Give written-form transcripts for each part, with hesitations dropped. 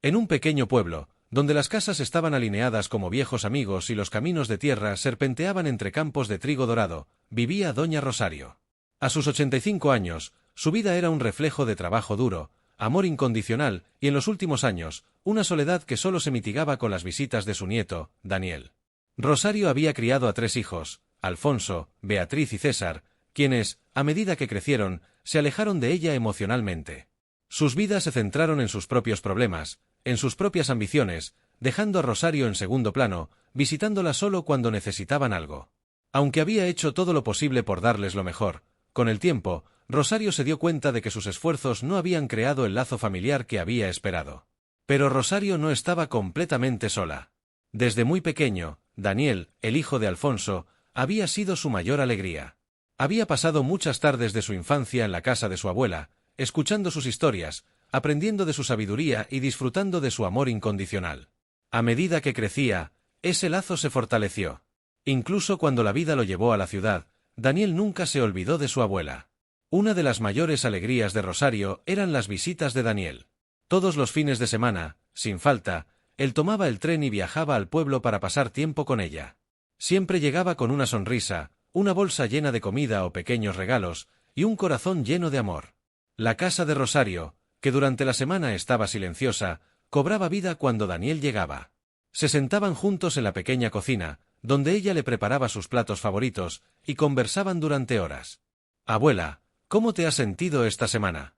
En un pequeño pueblo, donde las casas estaban alineadas como viejos amigos y los caminos de tierra serpenteaban entre campos de trigo dorado, vivía doña Rosario. A sus 85 años, su vida era un reflejo de trabajo duro, amor incondicional y en los últimos años, una soledad que solo se mitigaba con las visitas de su nieto, Daniel. Rosario había criado a 3 hijos, Alfonso, Beatriz y César, quienes, a medida que crecieron, se alejaron de ella emocionalmente. Sus vidas se centraron en sus propios problemas, en sus propias ambiciones, dejando a Rosario en segundo plano, visitándola solo cuando necesitaban algo. Aunque había hecho todo lo posible por darles lo mejor, con el tiempo, Rosario se dio cuenta de que sus esfuerzos no habían creado el lazo familiar que había esperado. Pero Rosario no estaba completamente sola. Desde muy pequeño, Daniel, el hijo de Alfonso, había sido su mayor alegría. Había pasado muchas tardes de su infancia en la casa de su abuela, escuchando sus historias, aprendiendo de su sabiduría y disfrutando de su amor incondicional. A medida que crecía, ese lazo se fortaleció. Incluso cuando la vida lo llevó a la ciudad, Daniel nunca se olvidó de su abuela. Una de las mayores alegrías de Rosario eran las visitas de Daniel. Todos los fines de semana, sin falta, él tomaba el tren y viajaba al pueblo para pasar tiempo con ella. Siempre llegaba con una sonrisa, una bolsa llena de comida o pequeños regalos, y un corazón lleno de amor. La casa de Rosario, que durante la semana estaba silenciosa, cobraba vida cuando Daniel llegaba. Se sentaban juntos en la pequeña cocina, donde ella le preparaba sus platos favoritos, y conversaban durante horas. «Abuela, ¿cómo te has sentido esta semana?»,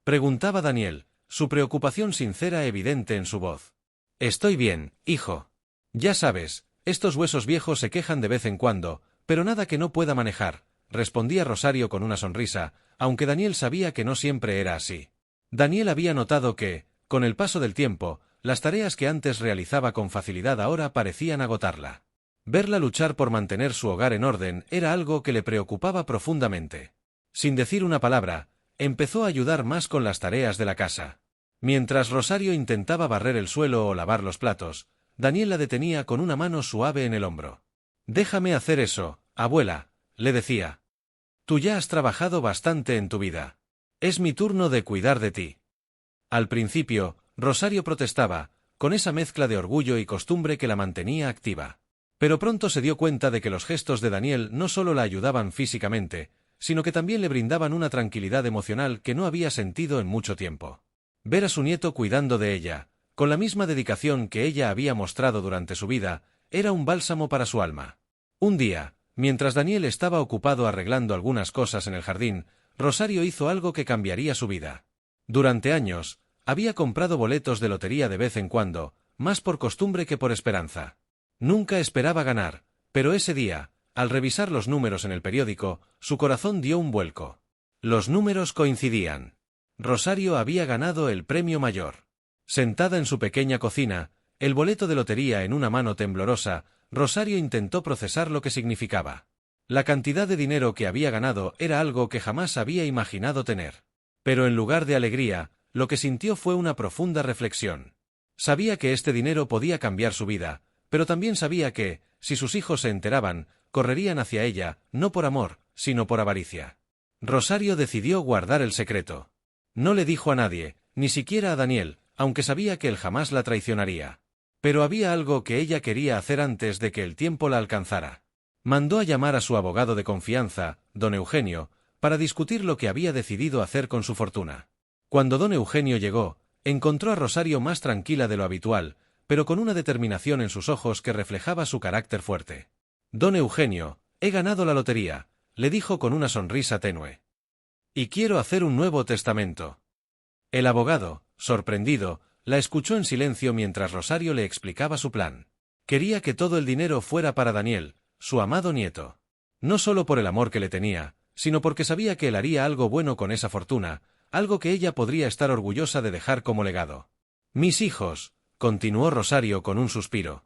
preguntaba Daniel, su preocupación sincera evidente en su voz. «Estoy bien, hijo. Ya sabes, estos huesos viejos se quejan de vez en cuando, pero nada que no pueda manejar», respondía Rosario con una sonrisa, aunque Daniel sabía que no siempre era así. Daniel había notado que, con el paso del tiempo, las tareas que antes realizaba con facilidad ahora parecían agotarla. Verla luchar por mantener su hogar en orden era algo que le preocupaba profundamente. Sin decir una palabra, empezó a ayudar más con las tareas de la casa. Mientras Rosario intentaba barrer el suelo o lavar los platos, Daniel la detenía con una mano suave en el hombro. «Déjame hacer eso, abuela», le decía. «Tú ya has trabajado bastante en tu vida. Es mi turno de cuidar de ti». Al principio, Rosario protestaba, con esa mezcla de orgullo y costumbre que la mantenía activa. Pero pronto se dio cuenta de que los gestos de Daniel no solo la ayudaban físicamente, sino que también le brindaban una tranquilidad emocional que no había sentido en mucho tiempo. Ver a su nieto cuidando de ella, con la misma dedicación que ella había mostrado durante su vida, era un bálsamo para su alma. Un día, mientras Daniel estaba ocupado arreglando algunas cosas en el jardín, Rosario hizo algo que cambiaría su vida. Durante años, había comprado boletos de lotería de vez en cuando, más por costumbre que por esperanza. Nunca esperaba ganar, pero ese día, al revisar los números en el periódico, su corazón dio un vuelco. Los números coincidían. Rosario había ganado el premio mayor. Sentada en su pequeña cocina, el boleto de lotería en una mano temblorosa, Rosario intentó procesar lo que significaba. La cantidad de dinero que había ganado era algo que jamás había imaginado tener. Pero en lugar de alegría, lo que sintió fue una profunda reflexión. Sabía que este dinero podía cambiar su vida, pero también sabía que, si sus hijos se enteraban, correrían hacia ella, no por amor, sino por avaricia. Rosario decidió guardar el secreto. No le dijo a nadie, ni siquiera a Daniel, aunque sabía que él jamás la traicionaría. Pero había algo que ella quería hacer antes de que el tiempo la alcanzara. Mandó a llamar a su abogado de confianza, don Eugenio, para discutir lo que había decidido hacer con su fortuna. Cuando don Eugenio llegó, encontró a Rosario más tranquila de lo habitual, pero con una determinación en sus ojos que reflejaba su carácter fuerte. «Don Eugenio, he ganado la lotería», le dijo con una sonrisa tenue. «Y quiero hacer un nuevo testamento». El abogado, sorprendido, la escuchó en silencio mientras Rosario le explicaba su plan. Quería que todo el dinero fuera para Daniel, su amado nieto. No solo por el amor que le tenía, sino porque sabía que él haría algo bueno con esa fortuna, algo que ella podría estar orgullosa de dejar como legado. «Mis hijos», continuó Rosario con un suspiro.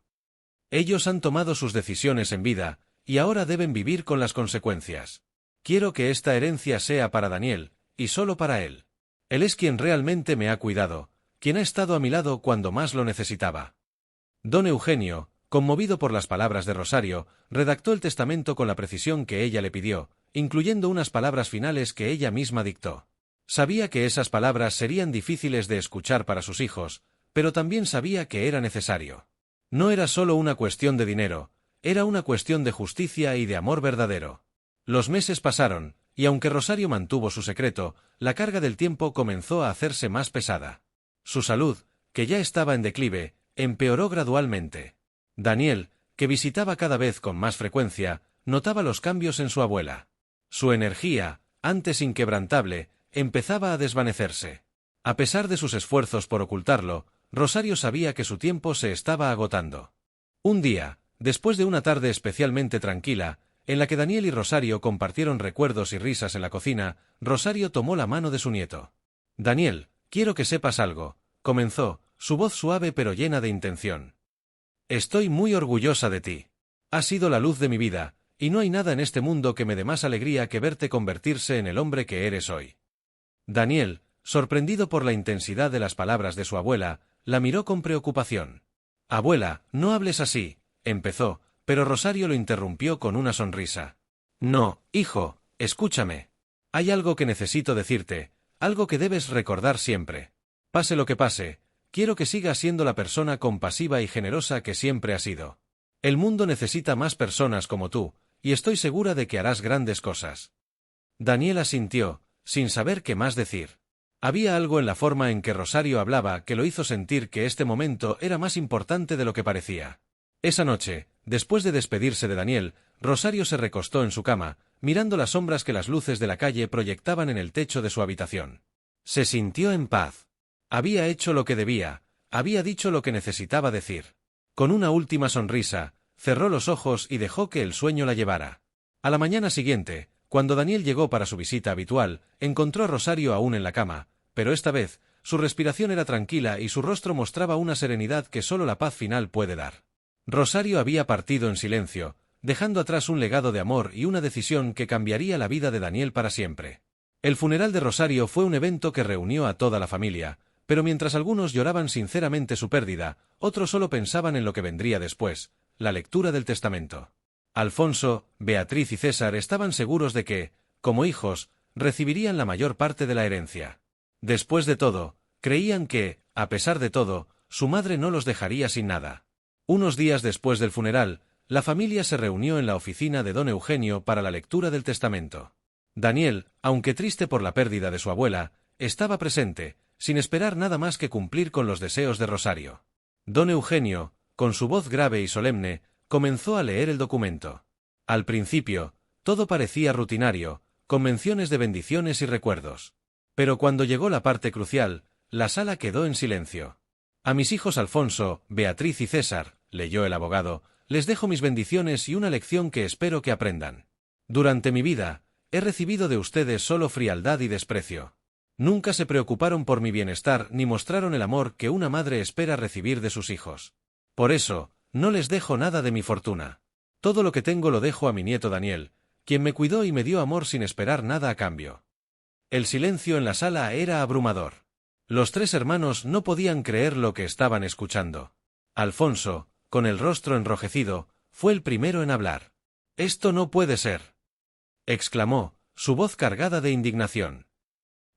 «Ellos han tomado sus decisiones en vida, y ahora deben vivir con las consecuencias. Quiero que esta herencia sea para Daniel, y solo para él. Él es quien realmente me ha cuidado, quien ha estado a mi lado cuando más lo necesitaba». Don Eugenio, conmovido por las palabras de Rosario, redactó el testamento con la precisión que ella le pidió, incluyendo unas palabras finales que ella misma dictó. Sabía que esas palabras serían difíciles de escuchar para sus hijos, pero también sabía que era necesario. No era solo una cuestión de dinero, era una cuestión de justicia y de amor verdadero. Los meses pasaron, y aunque Rosario mantuvo su secreto, la carga del tiempo comenzó a hacerse más pesada. Su salud, que ya estaba en declive, empeoró gradualmente. Daniel, que visitaba cada vez con más frecuencia, notaba los cambios en su abuela. Su energía, antes inquebrantable, empezaba a desvanecerse. A pesar de sus esfuerzos por ocultarlo, Rosario sabía que su tiempo se estaba agotando. Un día, después de una tarde especialmente tranquila, en la que Daniel y Rosario compartieron recuerdos y risas en la cocina, Rosario tomó la mano de su nieto. «Daniel, quiero que sepas algo», comenzó, su voz suave pero llena de intención. «Estoy muy orgullosa de ti. Has sido la luz de mi vida, y no hay nada en este mundo que me dé más alegría que verte convertirse en el hombre que eres hoy». Daniel, sorprendido por la intensidad de las palabras de su abuela, la miró con preocupación. «Abuela, no hables así», empezó, pero Rosario lo interrumpió con una sonrisa. «No, hijo, escúchame. Hay algo que necesito decirte, algo que debes recordar siempre. Pase lo que pase, quiero que sigas siendo la persona compasiva y generosa que siempre has sido. El mundo necesita más personas como tú, y estoy segura de que harás grandes cosas». Daniel asintió, sin saber qué más decir. Había algo en la forma en que Rosario hablaba que lo hizo sentir que este momento era más importante de lo que parecía. Esa noche, después de despedirse de Daniel, Rosario se recostó en su cama, mirando las sombras que las luces de la calle proyectaban en el techo de su habitación. Se sintió en paz. Había hecho lo que debía, había dicho lo que necesitaba decir. Con una última sonrisa, cerró los ojos y dejó que el sueño la llevara. A la mañana siguiente, cuando Daniel llegó para su visita habitual, encontró a Rosario aún en la cama, pero esta vez, su respiración era tranquila y su rostro mostraba una serenidad que solo la paz final puede dar. Rosario había partido en silencio, dejando atrás un legado de amor y una decisión que cambiaría la vida de Daniel para siempre. El funeral de Rosario fue un evento que reunió a toda la familia, pero mientras algunos lloraban sinceramente su pérdida, otros solo pensaban en lo que vendría después, la lectura del testamento. Alfonso, Beatriz y César estaban seguros de que, como hijos, recibirían la mayor parte de la herencia. Después de todo, creían que, a pesar de todo, su madre no los dejaría sin nada. Unos días después del funeral, la familia se reunió en la oficina de don Eugenio para la lectura del testamento. Daniel, aunque triste por la pérdida de su abuela, estaba presente, sin esperar nada más que cumplir con los deseos de Rosario. Don Eugenio, con su voz grave y solemne, comenzó a leer el documento. Al principio, todo parecía rutinario, con menciones de bendiciones y recuerdos. Pero cuando llegó la parte crucial, la sala quedó en silencio. «A mis hijos Alfonso, Beatriz y César», leyó el abogado, «les dejo mis bendiciones y una lección que espero que aprendan. Durante mi vida, he recibido de ustedes solo frialdad y desprecio. Nunca se preocuparon por mi bienestar ni mostraron el amor que una madre espera recibir de sus hijos. Por eso, no les dejo nada de mi fortuna. Todo lo que tengo lo dejo a mi nieto Daniel, quien me cuidó y me dio amor sin esperar nada a cambio». El silencio en la sala era abrumador. Los tres hermanos no podían creer lo que estaban escuchando. Alfonso, con el rostro enrojecido, fue el primero en hablar. «Esto no puede ser», exclamó, su voz cargada de indignación.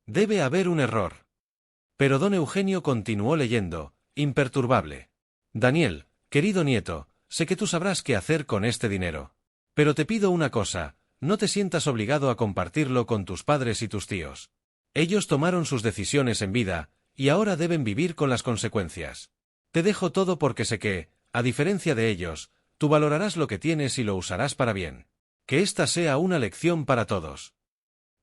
«Debe haber un error». Pero don Eugenio continuó leyendo, imperturbable. «Daniel, querido nieto, sé que tú sabrás qué hacer con este dinero. Pero te pido una cosa, no te sientas obligado a compartirlo con tus padres y tus tíos. Ellos tomaron sus decisiones en vida, y ahora deben vivir con las consecuencias. Te dejo todo porque sé que, a diferencia de ellos, tú valorarás lo que tienes y lo usarás para bien. Que esta sea una lección para todos».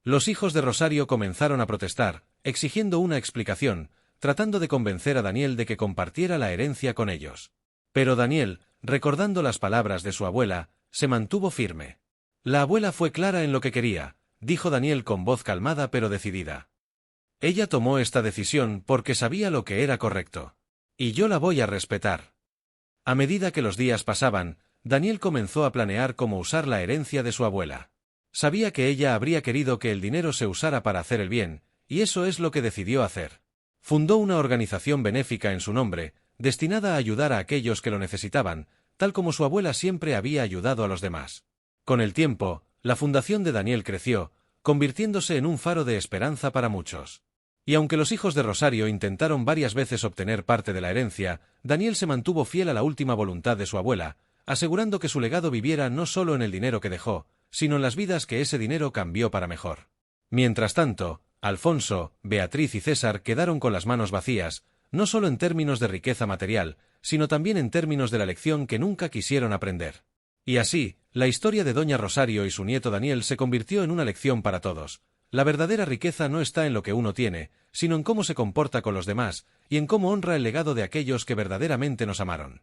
Los hijos de Rosario comenzaron a protestar, exigiendo una explicación, tratando de convencer a Daniel de que compartiera la herencia con ellos. Pero Daniel, recordando las palabras de su abuela, se mantuvo firme. «La abuela fue clara en lo que quería», dijo Daniel con voz calmada pero decidida. «Ella tomó esta decisión porque sabía lo que era correcto. Y yo la voy a respetar». A medida que los días pasaban, Daniel comenzó a planear cómo usar la herencia de su abuela. Sabía que ella habría querido que el dinero se usara para hacer el bien, y eso es lo que decidió hacer. Fundó una organización benéfica en su nombre, destinada a ayudar a aquellos que lo necesitaban, tal como su abuela siempre había ayudado a los demás. Con el tiempo, la fundación de Daniel creció, convirtiéndose en un faro de esperanza para muchos. Y aunque los hijos de Rosario intentaron varias veces obtener parte de la herencia, Daniel se mantuvo fiel a la última voluntad de su abuela, asegurando que su legado viviera no solo en el dinero que dejó, sino en las vidas que ese dinero cambió para mejor. Mientras tanto, Alfonso, Beatriz y César quedaron con las manos vacías, no solo en términos de riqueza material, sino también en términos de la lección que nunca quisieron aprender. Y así, la historia de Doña Rosario y su nieto Daniel se convirtió en una lección para todos. La verdadera riqueza no está en lo que uno tiene, sino en cómo se comporta con los demás, y en cómo honra el legado de aquellos que verdaderamente nos amaron.